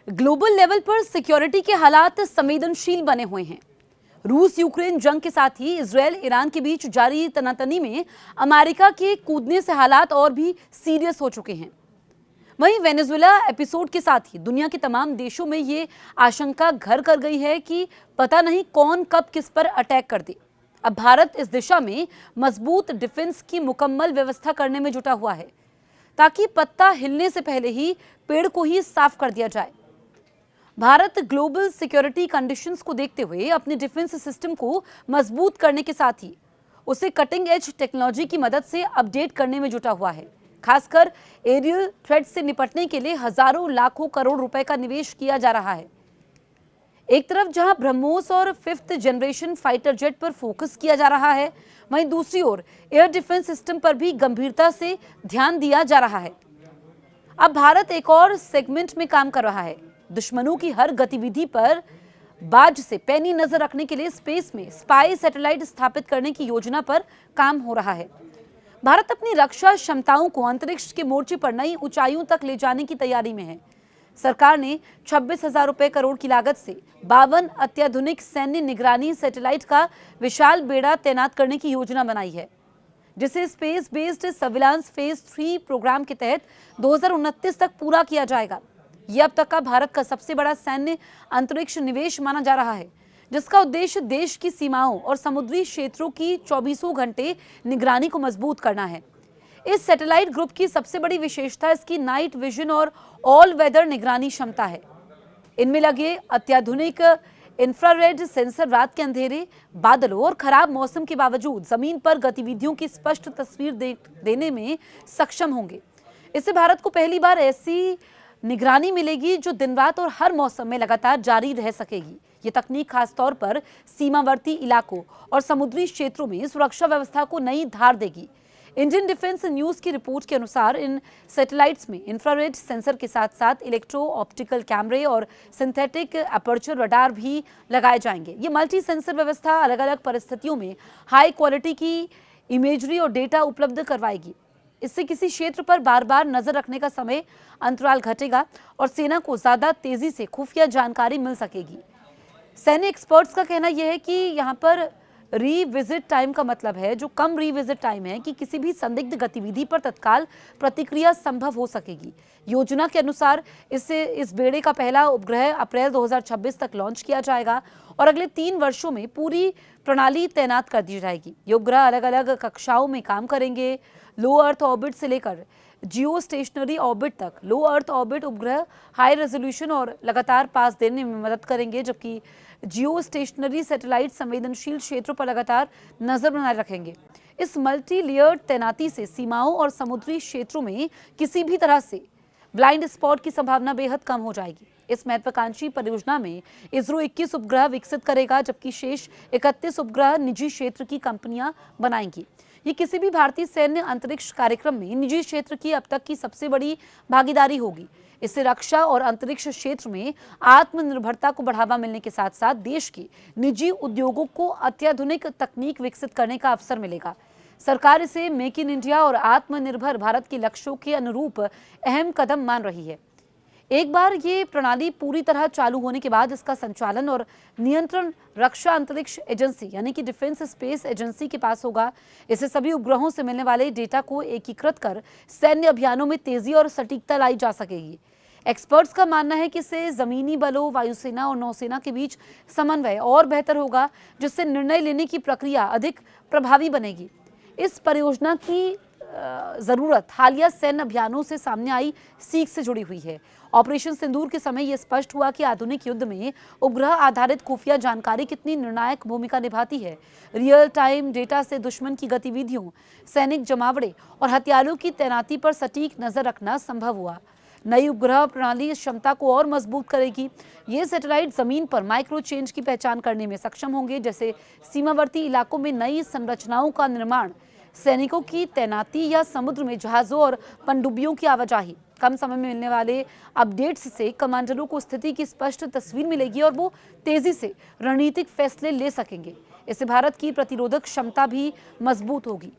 Global level पर security के हालात संवेदनशील बने हुए हैं। रूस यूक्रेन जंग के साथ ही इजरायल ईरान के बीच जारी तनातनी में अमेरिका के कूदने से हालात और भी सीरियस हो चुके हैं। वहीं वेनेजुएला एपिसोड के साथ ही दुनिया के तमाम देशों में ये आशंका घर कर गई है कि पता नहीं कौन कब किस पर अटैक कर दे। अब भारत इस दिशा में मजबूत डिफेंस की मुकम्मल व्यवस्था करने में जुटा हुआ है ताकि पत्ता हिलने से पहले ही पेड़ को ही साफ कर दिया जाए। भारत ग्लोबल सिक्योरिटी कंडीशंस को देखते हुए अपने डिफेंस सिस्टम को मजबूत करने के साथ ही उसे कटिंग एज टेक्नोलॉजी की मदद से अपडेट करने में जुटा हुआ है। खासकर एरियल थ्रेट से निपटने के लिए हजारों लाखों करोड़ रुपए का निवेश किया जा रहा है। एक तरफ जहां ब्रह्मोस और 5th जनरेशन फाइटर जेट पर फोकस किया जा रहा है, वहीं दूसरी ओर एयर डिफेंस सिस्टम पर भी गंभीरता से ध्यान दिया जा रहा है। अब भारत एक और सेगमेंट में काम कर रहा है। दुश्मनों की हर गतिविधि पर बाज से पैनी नजर रखने के लिए स्पेस में स्पाई सैटेलाइट स्थापित करने की योजना पर काम हो रहा है। भारत अपनी रक्षा क्षमताओं को अंतरिक्ष के मोर्चे पर नई ऊंचाइयों तक ले जाने की तैयारी में है। सरकार ने 26,000 रुपए करोड़ की लागत से 52 अत्याधुनिक सैन्य निगरानी सैटेलाइट का विशाल बेड़ा तैनात करने की योजना बनाई है, जिसे space based surveillance phase 3 programme के तहत 2029 तक पूरा किया जाएगा। यह अब तक का भारत का सबसे बड़ा सैन्य अंतरिक्ष निवेश माना जा रहा है, जिसका उद्देश्य देश की सीमाओं और समुद्री क्षेत्रों की 24 घंटे निगरानी को मजबूत करना है। इस सैटेलाइट ग्रुप की सबसे बड़ी विशेषता इसकी नाइट विजन और ऑल वेदर निगरानी क्षमता है। इनमें लगे अत्याधुनिक इंफ्रारेड सेंसर रात के अंधेरे, बादलों और खराब मौसम के बावजूद जमीन पर गतिविधियों की स्पष्ट तस्वीर देने में सक्षम होंगे। इससे भारत को पहली बार ऐसी निगरानी मिलेगी जो दिन रात और हर मौसम में लगातार जारी रह सकेगी। ये तकनीक खासतौर पर सीमावर्ती इलाकों और समुद्री क्षेत्रों में सुरक्षा व्यवस्था को नई धार देगी। इंडियन डिफेंस न्यूज की रिपोर्ट के अनुसार इन सैटेलाइट्स में इंफ्रारेड सेंसर के साथ साथ इलेक्ट्रो ऑप्टिकल कैमरे और सिंथेटिक अपर्चर रडार भी लगाए जाएंगे। ये मल्टी सेंसर व्यवस्था अलग अलग परिस्थितियों में हाई क्वालिटी की इमेजरी और डेटा उपलब्ध करवाएगी। इससे किसी क्षेत्र पर बार बार नजर रखने का समय अंतराल घटेगा और सेना को ज्यादा तेजी से खुफिया जानकारी मिल सकेगी। सैन्य एक्सपर्ट्स का कहना यह है कि यहाँ पर रीविजिट टाइम का मतलब है जो कम रीविजिट टाइम है कि किसी भी संदिग्ध गतिविधि पर तत्काल प्रतिक्रिया संभव हो सकेगी। योजना के अनुसार इस बेड़े का पहला उपग्रह अप्रैल 2026 तक लॉन्च किया जाएगा और अगले 3 वर्षों में पूरी प्रणाली तैनात कर दी जाएगी। ये उपग्रह अलग अलग कक्षाओं में काम करेंगे। लो अर्थ ऑर्बिट से लेकर जियो स्टेशनरी ऑर्बिट तक। लो अर्थ ऑर्बिट उपग्रह हाई रेजोल्यूशन और लगातार पास देने में मदद करेंगे, जबकि जियो स्टेशनरी सैटेलाइट संवेदनशील क्षेत्रों पर लगातार नजर बनाए रखेंगे। इस मल्टी लेयर्ड तैनाती से सीमाओं और समुद्री क्षेत्रों में किसी भी तरह से ब्लाइंड स्पॉट की संभावना बेहद कम हो जाएगी। इस महत्वाकांक्षी परियोजना में इसरो 21 उपग्रह विकसित करेगा, जबकि शेष 31 उपग्रह निजी क्षेत्र की कंपनियां बनाएंगी। ये किसी भी भारतीय सैन्य अंतरिक्ष कार्यक्रम में निजी क्षेत्र की अब तक की सबसे बड़ी भागीदारी होगी। इससे रक्षा और अंतरिक्ष क्षेत्र में आत्मनिर्भरता को बढ़ावा मिलने के साथ साथ देश के निजी उद्योगों को अत्याधुनिक तकनीक विकसित करने का अवसर मिलेगा। सरकार इसे मेक इन इंडिया और आत्मनिर्भर भारत के लक्ष्यों के अनुरूप अहम कदम मान रही है। एक बार ये प्रणाली पूरी तरह चालू होने के बाद इसका संचालन और नियंत्रण रक्षा अंतरिक्ष एजेंसी यानी कि डिफेंस स्पेस एजेंसी के पास होगा। इससे सभी उपग्रहों से मिलने वाले डेटा को एकीकृत कर सैन्य अभियानों में तेजी और सटीकता लाई जा सकेगी। एक्सपर्ट्स का मानना है कि इससे जमीनी बलों, वायुसेना और नौसेना के बीच समन्वय और बेहतर होगा, जिससे निर्णय लेने की प्रक्रिया अधिक प्रभावी बनेगी। इस परियोजना की जरूरत हालिया सैन्य अभियानों से सामने आई सीख से जुड़ी हुई है। ऑपरेशन सिंदूर के समय यह स्पष्ट हुआ कि आधुनिक युद्ध में उपग्रह आधारित खुफिया जानकारी कितनी निर्णायक भूमिका निभाती है। रियल टाइम डेटा से दुश्मन की गतिविधियों, सैनिक जमावड़े और हथियारों की तैनाती पर सटीक नजर रखना संभव हुआ। नई उपग्रह प्रणाली इस क्षमता को और मजबूत करेगी। ये सैटेलाइट जमीन पर माइक्रो चेंज की पहचान करने में सक्षम होंगे, जैसे सीमावर्ती इलाकों में नई संरचनाओं का निर्माण, सैनिकों की तैनाती या समुद्र में जहाजों और पनडुब्बियों की आवाजाही। कम समय में मिलने वाले अपडेट्स से कमांडरों को स्थिति की स्पष्ट तस्वीर मिलेगी और वो तेजी से रणनीतिक फैसले ले सकेंगे। इससे भारत की प्रतिरोधक क्षमता भी मजबूत होगी।